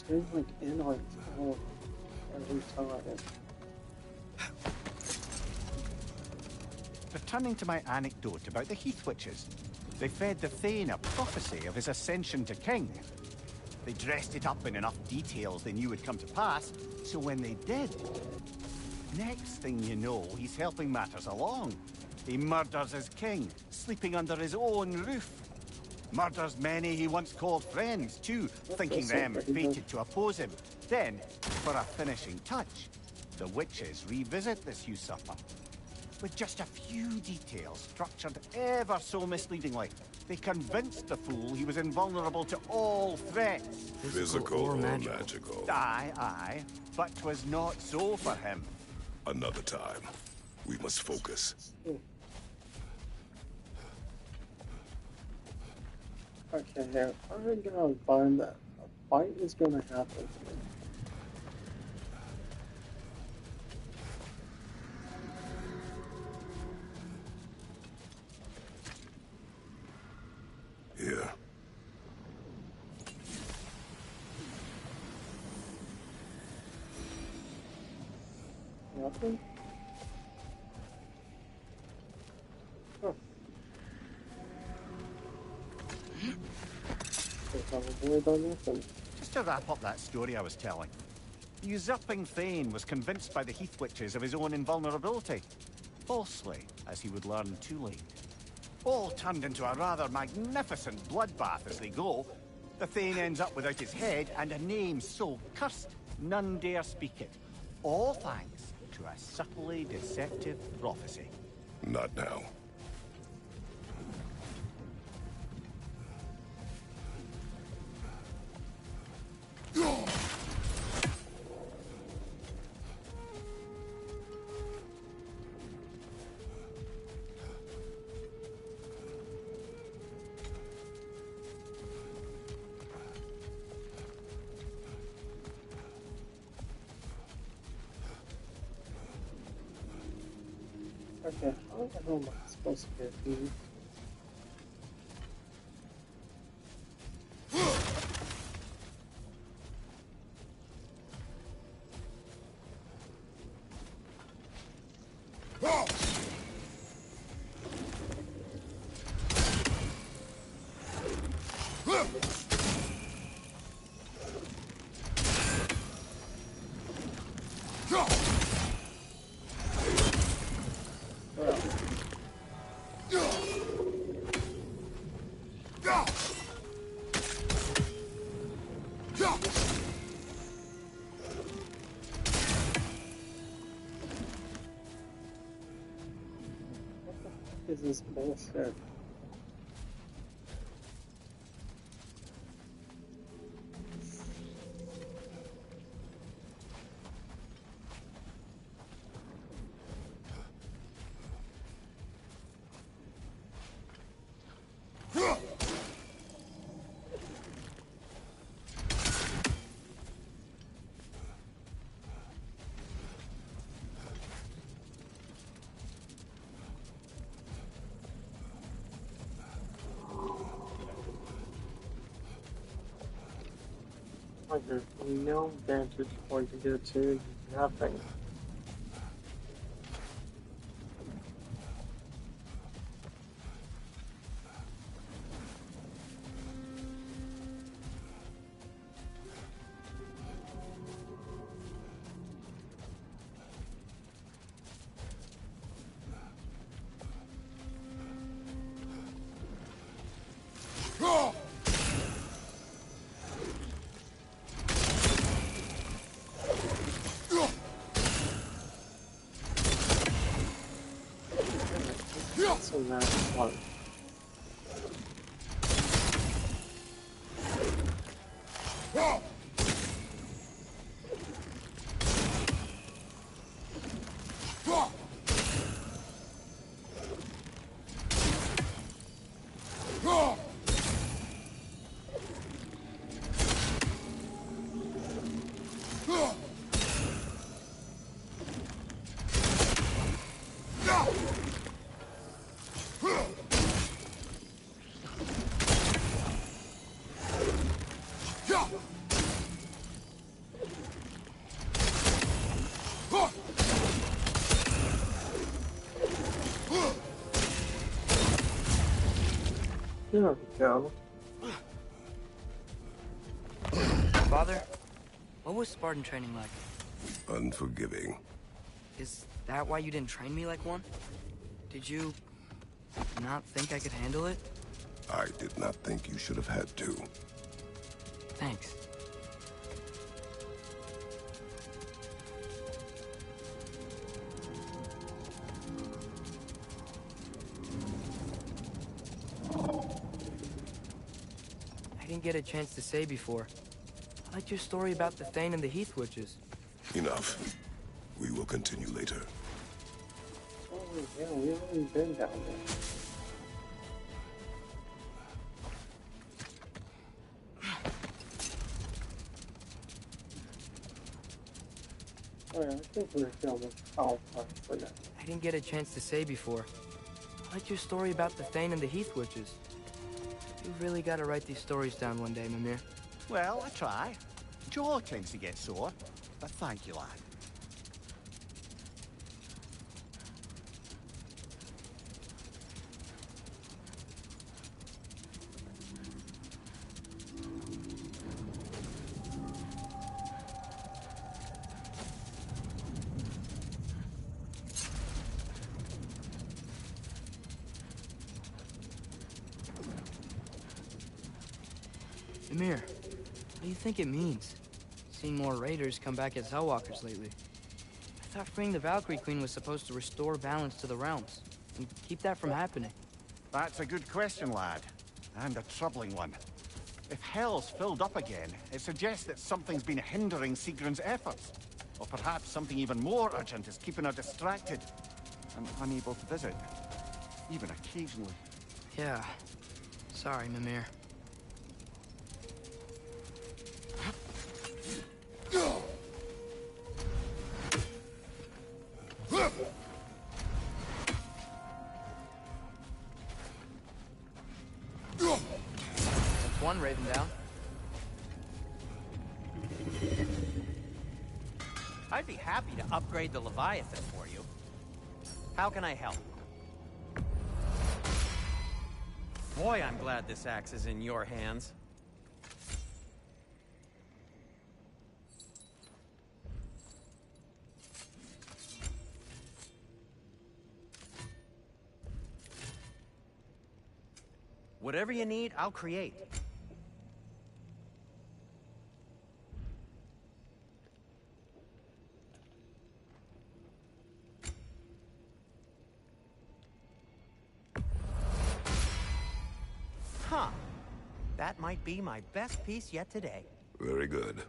They're like in on all every time. Returning to my anecdote about the Heath Witches, they fed the Thane a prophecy of his ascension to king. They dressed it up in enough details they knew would come to pass, so when they did, next thing you know, he's helping matters along. He murders his king, sleeping under his own roof. Murders many he once called friends, too, thinking them fated to oppose him. Then, for a finishing touch, the witches revisit this usurper. With just a few details structured ever so misleadingly, they convinced the fool he was invulnerable to all threats. Physical or magical? Aye, aye. But 'twas not so for him. Another time. We must focus. Okay, I'm gonna find that a fight is gonna happen. Here. Nothing? Huh. Probably done nothing. Just to wrap up that story I was telling. The usurping Thane was convinced by the Heath Witches of his own invulnerability. Falsely, as he would learn too late. All turned into a rather magnificent bloodbath as they go. The Thane ends up without his head and a name so cursed none dare speak it. All thanks to a subtly deceptive prophecy. Not now. Okay, how the hell am I supposed to get these? Is this bullshit? Like there's no vantage point to get to, nothing. So that's one. There we go. Father, what was Spartan training like? Unforgiving. Is that why you didn't train me like one? Did you not think I could handle it? I did not think you should have had to. Thanks. I didn't get a chance to say before. I liked your story about the Thane and the Heath Witches. Enough. We will continue later. Oh yeah, we've already been down there. Alright, I think we're filming Alpha for now. I didn't get a chance to say before. I liked your story about the Thane and the Heath Witches. You really gotta write these stories down one day, Mimir. Well, I try. Jaw tends to get sore, but thank you, lad. Mimir, what do you think it means? Seeing more raiders come back as Hellwalkers lately. I thought freeing the Valkyrie Queen was supposed to restore balance to the realms, and keep that from happening. That's a good question, lad. And a troubling one. If Hell's filled up again, it suggests that something's been hindering Sigrun's efforts. Or perhaps something even more urgent is keeping her distracted and unable to visit. Even occasionally. Yeah. Sorry, Mimir. That's one Raven down. I'd be happy to upgrade the Leviathan for you. How can I help? Boy, I'm glad this axe is in your hands. Whatever you need, I'll create. Huh. That might be my best piece yet today. Very good.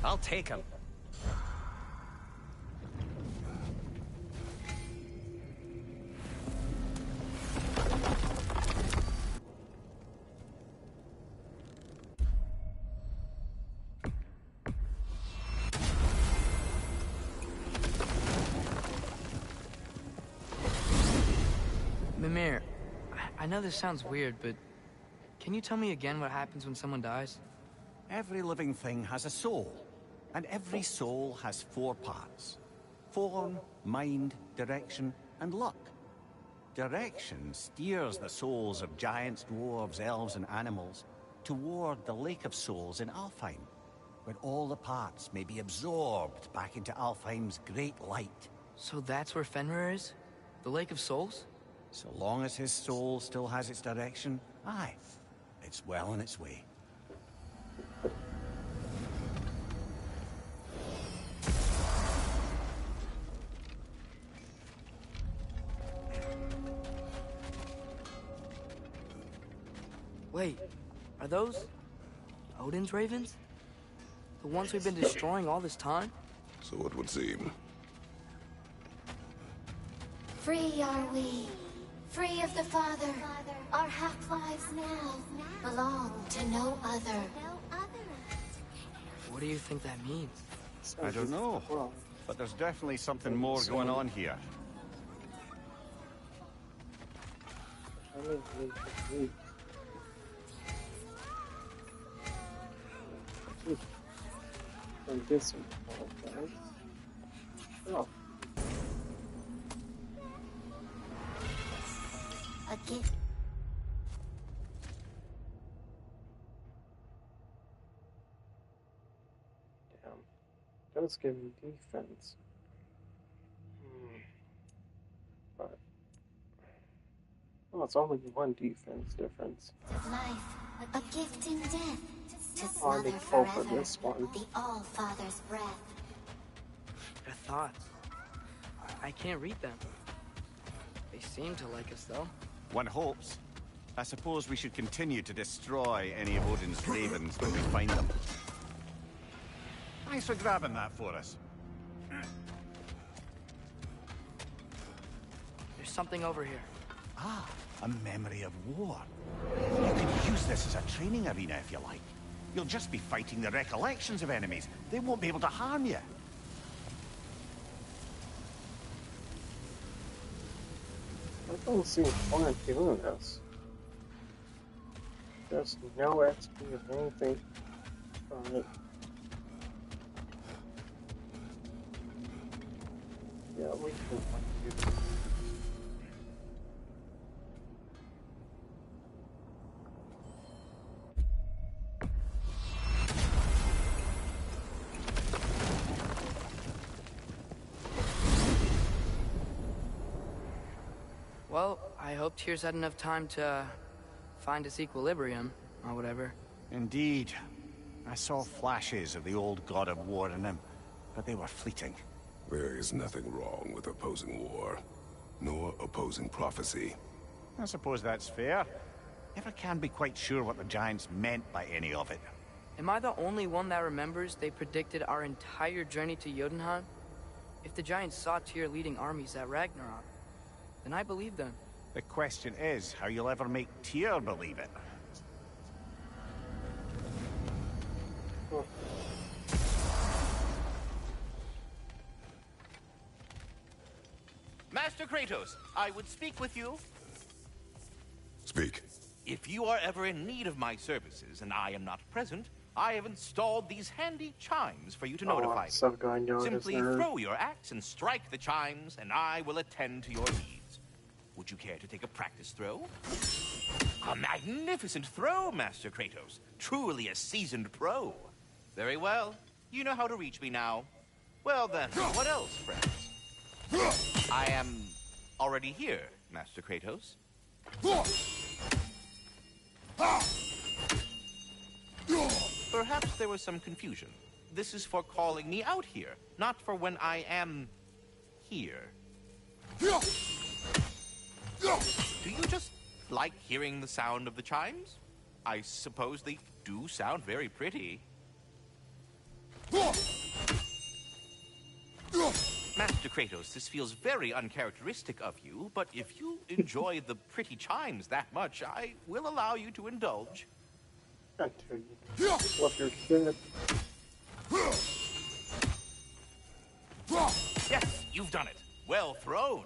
I'll take him. Mimir, I know this sounds weird, but can you tell me again what happens when someone dies? Every living thing has a soul, and every soul has 4 parts. Form, mind, direction, and luck. Direction steers the souls of giants, dwarves, elves, and animals toward the Lake of Souls in Alfheim, where all the parts may be absorbed back into Alfheim's great light. So that's where Fenrir is? The Lake of Souls? So long as his soul still has its direction, aye, it's well on its way. Wait, are those Odin's ravens? The ones we've been destroying all this time? So it would seem. Free are we, free of the Father. Our half-lives now belong to no other. What do you think that means? I don't know, but there's definitely something more going on here. And this one, okay. Oh, A gift. damn. Does give me defense. But oh, it's only one defense difference. Life, a gift in death. To Hardly smother fall for forever this one. the All-Father's breath. Their thoughts. I can't read them. They seem to like us, though. One hopes. I suppose we should continue to destroy any of Odin's ravens when we find them. Thanks for grabbing that for us. There's something over here. Ah, a memory of war. You could use this as a training arena if you like. You'll just be fighting the recollections of enemies. They won't be able to harm you. I don't see fun doing this. There's no XP of anything from it. Yeah, we can do this. Well, I hope Tyr's had enough time to find its equilibrium, or whatever. Indeed. I saw flashes of the old god of war in him, but they were fleeting. There is nothing wrong with opposing war, nor opposing prophecy. I suppose that's fair. Never can be quite sure what the Giants meant by any of it. Am I the only one that remembers they predicted our entire journey to Jotunheim? If the Giants saw Tyr leading armies at Ragnarok, then I believe them. The question is how you'll ever make Tyr believe it. Oh, Master Kratos, I would speak with you. Speak. If you are ever in need of my services and I am not present, I have installed these handy chimes for you to notify me. so going to Simply throw your axe and strike the chimes, and I will attend to your needs. Would you care to take a practice throw? A magnificent throw, Master Kratos. Truly a seasoned pro. Very well. You know how to reach me now. Well then, what else, friends? I am already here, Master Kratos. Perhaps there was some confusion. This is for calling me out here, not for when I am here. Do you just like hearing the sound of the chimes? I suppose they do sound very pretty. Master Kratos, this feels very uncharacteristic of you, but if you enjoy the pretty chimes that much, I will allow you to indulge. until you flip your shit. Yes, you've done it. Well thrown.